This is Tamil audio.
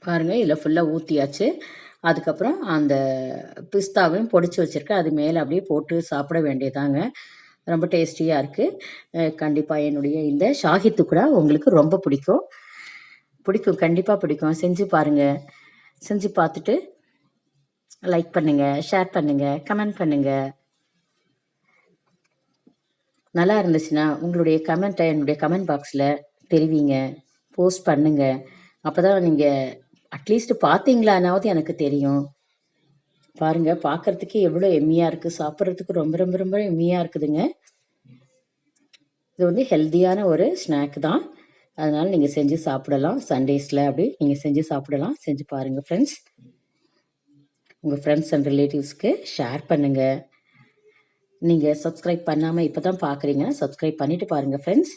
பாருங்கள், இதில் ஃபுல்லாக ஊற்றியாச்சு. அதுக்கப்புறம் அந்த பிஸ்தாவையும் பொடிச்சு வச்சுருக்கேன், அது மேலே அப்படியே போட்டு சாப்பிட வேண்டியதாங்க. ரொம்ப டேஸ்டியாக இருக்குது. கண்டிப்பாக என்னுடைய இந்த ஷாஹி துக்குடா உங்களுக்கு ரொம்ப பிடிக்கும். கண்டிப்பாக பிடிக்கும். செஞ்சு பாருங்கள். செஞ்சு பார்த்துட்டு லைக் பண்ணுங்கள், ஷேர் பண்ணுங்கள், கமெண்ட் பண்ணுங்கள். நல்லா இருந்துச்சுன்னா உங்களுடைய கமெண்ட்டை என்னுடைய கமெண்ட் பாக்ஸில் தெரிவிங்க, போஸ்ட் பண்ணுங்கள். அப்போ தான் நீங்கள் அட்லீஸ்ட் பார்த்தீங்களானாவது எனக்கு தெரியும். பாருங்கள், பார்க்குறதுக்கே எவ்வளோ எம்மியாக இருக்குது, சாப்பிட்றதுக்கு ரொம்ப ரொம்ப ரொம்ப எம்மியாக இருக்குதுங்க. இது வந்து ஹெல்த்தியான ஒரு ஸ்நாக் தான். அதனால் நீங்கள் செஞ்சு சாப்பிடலாம். சண்டேஸில் அப்படி நீங்கள் செஞ்சு சாப்பிடலாம். செஞ்சு பாருங்கள் ஃப்ரெண்ட்ஸ். உங்கள் ஃப்ரெண்ட்ஸ் அண்ட் ரிலேட்டிவ்ஸ்க்கு ஷேர் பண்ணுங்கள். நீங்கள் சப்ஸ்கிரைப் பண்ணாமல் இப்போ தான் பார்க்குறீங்கன்னா சப்ஸ்கிரைப் பண்ணிவிட்டு பாருங்கள் ஃப்ரெண்ட்ஸ்.